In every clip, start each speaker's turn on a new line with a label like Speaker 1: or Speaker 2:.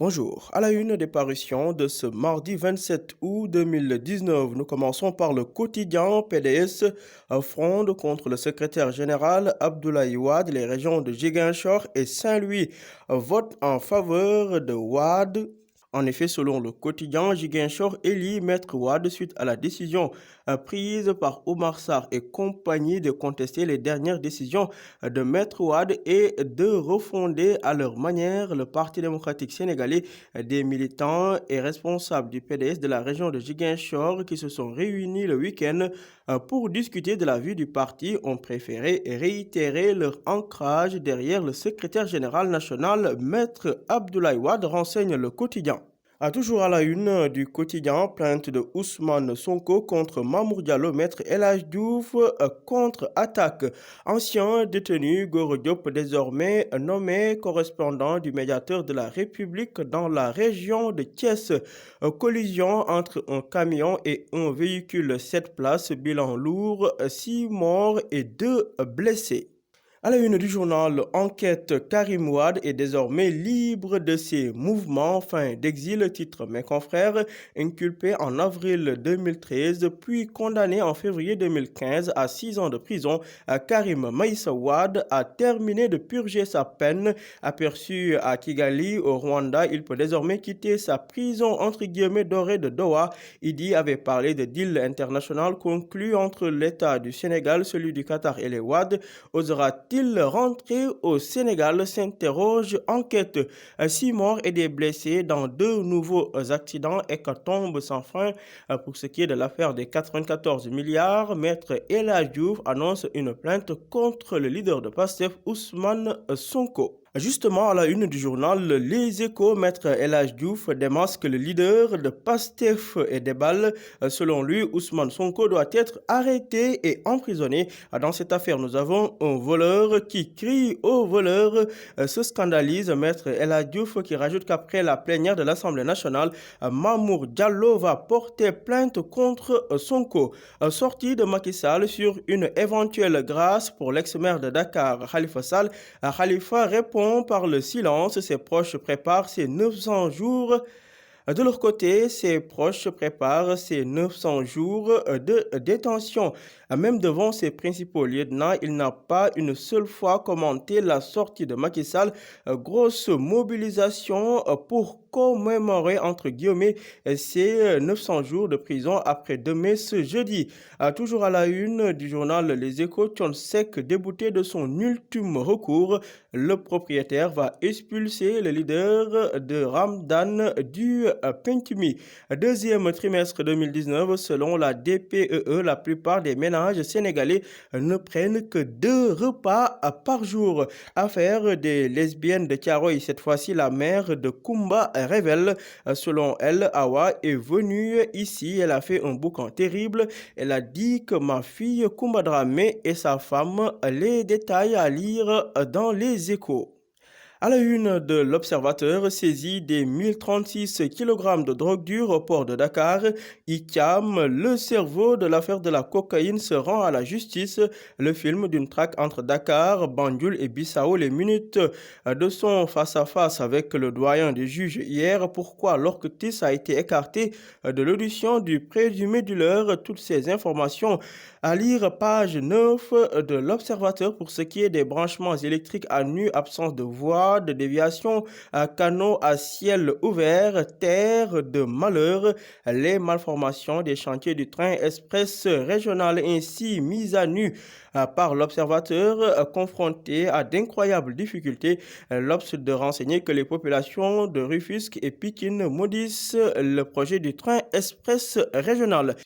Speaker 1: Bonjour. À la une des parutions de ce mardi 27 août 2019, nous commençons par le quotidien PDS fronde contre le secrétaire général Abdoulaye Wade. Les régions de Ziguinchor et Saint-Louis votent en faveur de Wade. En effet, selon le quotidien, Ziguinchor élit Maître Wade suite à la décision prise par Omar Sarr et compagnie de contester les dernières décisions de Maître Wade et de refonder à leur manière le Parti démocratique sénégalais. Des militants et responsables du PDS de la région de Ziguinchor qui se sont réunis le week-end pour discuter de la vie du parti ont préféré réitérer leur ancrage derrière le secrétaire général national, Maître Abdoulaye Wade, renseigne le quotidien. Toujours à la une du quotidien, plainte de Ousmane Sonko contre Mamour Diallo, Maître El Hadji Diouf contre-attaque. Ancien détenu Goro Diop, désormais nommé correspondant du médiateur de la République dans la région de Thiès. Collision entre un camion et un véhicule 7 places, bilan lourd, 6 morts et 2 blessés. À la une du journal Enquête, Karim Wade est désormais libre de ses mouvements. Fin d'exil, titre mes confrères, inculpé en avril 2013, puis condamné en février 2015 à 6 ans de prison. Karim Maïssa Wade a terminé de purger sa peine. Aperçu à Kigali, au Rwanda, il peut désormais quitter sa prison entre guillemets dorée de Doha. Idi avait parlé de deal international conclu entre l'État du Sénégal, celui du Qatar et les Wade. Osera-t-il rentrer au Sénégal, s'interroge Enquête. 6 morts et des blessés dans 2 nouveaux accidents, hécatombe sans fin. Pour ce qui est de l'affaire des 94 milliards, Maître El Hadji Diouf annonce une plainte contre le leader de PASTEF, Ousmane Sonko. Justement, à la une du journal Les Échos, Maître El Hadji Diouf démasque le leader de PASTEF et déballe. Selon lui, Ousmane Sonko doit être arrêté et emprisonné. Dans cette affaire, nous avons un voleur qui crie au voleur. Se scandalise Maître El Hadji Diouf qui rajoute qu'après la plénière de l'Assemblée nationale, Mamour Diallo va porter plainte contre Sonko. Sortie de Macky Sall sur une éventuelle grâce pour l'ex-maire de Dakar, Khalifa Sall. Khalifa répond par le silence. Ses proches préparent ses 900 jours. De leur côté, ses proches préparent ses 900 jours de détention. Même devant ses principaux lieutenants, il n'a pas une seule fois commenté la sortie de Macky Sall. Grosse mobilisation pour commémorer entre guillemets ces 900 jours de prison après 2 mai ce jeudi. Toujours à la une du journal Les Échos, Thionsek débouté de son ultime recours. Le propriétaire va expulser le leader de Ramdan du Pentumi. Deuxième trimestre 2019, selon la DPEE, la plupart des ménages sénégalais ne prennent que 2 repas par jour. Affaire des lesbiennes de Thiaroye, cette fois-ci la mère de Kumba révèle. Selon elle, Awa est venue ici, elle a fait un boucan terrible. Elle a dit que ma fille Kumba Dramé et sa femme, les détails à lire dans les Échos. À la une de l'Observateur, saisie des 1036 kg de drogue dure au port de Dakar, ICAM, le cerveau de l'affaire de la cocaïne, se rend à la justice. Le film d'une traque entre Dakar, Banjul et Bissau, les minutes de son face-à-face avec le doyen des juges hier. Pourquoi l'Orcutis a été écarté de l'audition du présumé dealer. Toutes ces informations à lire page 9 de l'Observateur. Pour ce qui est des branchements électriques à nu, absence de voie de déviation, canaux à ciel ouvert, terre de malheur, les malformations des chantiers du train express régional ainsi mises à nu par l'observateur confronté à d'incroyables difficultés. L'Obs de renseigner que les populations de Rufisque et Pikine maudissent le projet du train express régional.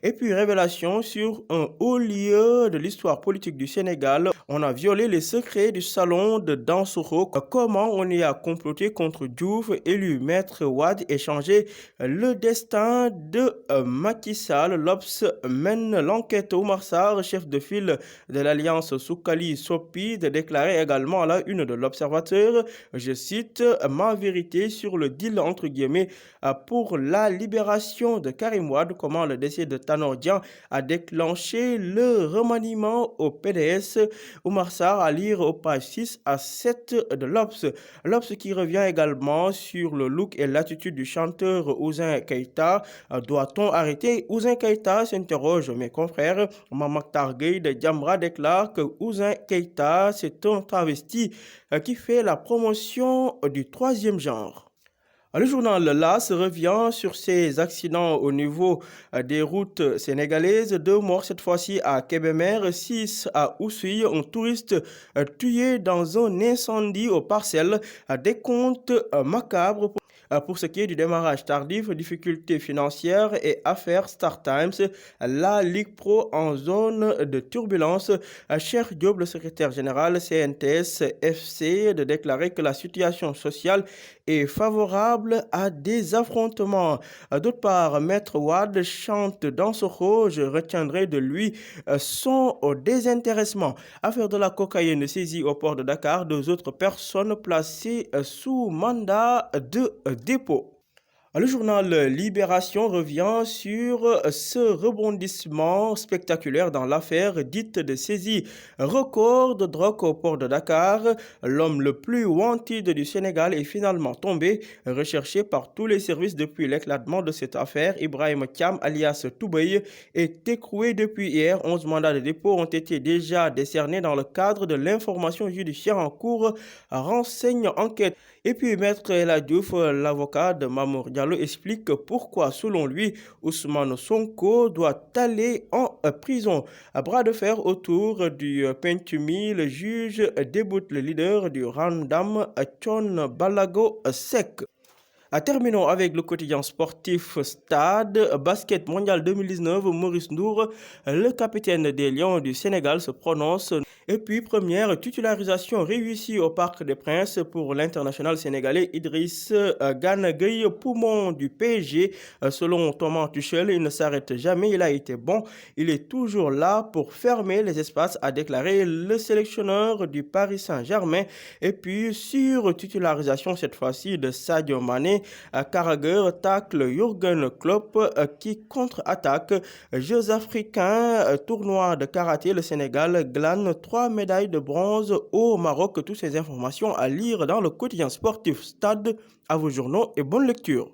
Speaker 1: Et puis révélation sur un haut lieu de l'histoire politique du Sénégal. On a violé les secrets du salon de Dansokho. Comment on y a comploté contre Diouf, élu Maître Wade, et changé le destin de Macky Sall. L'Obs mène l'enquête. Omar Sarr, chef de file de l'Alliance Soukali-Sopi de déclarer également à la une de l'Observateur, je cite, ma vérité sur le deal entre guillemets pour la libération de Karim Wade, comment le décès de Tanor Dieng a déclenché le remaniement au PDS. Oumar Sarr à lire aux pages 6 à 7 de l'Obs. L'Obs qui revient également sur le look et l'attitude du chanteur Ouzin Keïta. Doit-on arrêter Ouzin Keïta, s'interroge mes confrères. Mamak Targueil de Djamra déclare que Ouzin Keïta, c'est un travesti qui fait la promotion du troisième genre. Le journal LAS revient sur ces accidents au niveau des routes sénégalaises. 2 morts cette fois-ci à Kébémer, 6 à Oussouye, un touriste tué dans un incendie aux parcelles. Des comptes macabres pour ce qui est du démarrage tardif, difficultés financières et affaires Star Times, la Ligue Pro en zone de turbulence. Cheikh Diop, le secrétaire général CNTS FC, de déclarer que la situation sociale est favorable à des affrontements. D'autre part, Maître Wade chante dans ce rôle, je retiendrai de lui son désintéressement. Affaire de la cocaïne saisie au port de Dakar, 2 autres personnes placées sous mandat de dépôt. Le journal Libération revient sur ce rebondissement spectaculaire dans l'affaire dite de saisie record de drogue au port de Dakar. L'homme le plus wanted du Sénégal est finalement tombé, recherché par tous les services depuis l'éclatement de cette affaire. Ibrahim Thiam, alias Toubey, est écroué depuis hier. 11 mandats de dépôt ont été déjà décernés dans le cadre de l'information judiciaire en cours, renseigne enquête. Et puis, Maître El Hadjouf, l'avocat de Mamour Diallo, explique pourquoi, selon lui, Ousmane Sonko doit aller en prison. À bras de fer autour du Pentumi, le juge déboute le leader du Randam, Thione Ballago Seck. Terminons avec le quotidien sportif Stade. Basket mondial 2019, Maurice Ndour, le capitaine des Lions du Sénégal, se prononce. Et puis, première titularisation réussie au Parc des Princes pour l'international sénégalais Idriss Gana Gueye, poumon du PSG. Selon Thomas Tuchel, il ne s'arrête jamais, il a été bon. Il est toujours là pour fermer les espaces, a déclaré le sélectionneur du Paris Saint-Germain. Et puis, sur titularisation cette fois-ci de Sadio Mané, Carragher tacle Jürgen Klopp qui contre-attaque. Jeux africains, tournoi de karaté, le Sénégal glane 3 médailles de bronze au Maroc. Toutes ces informations à lire dans le quotidien sportif Stade. À vos journaux et bonne lecture.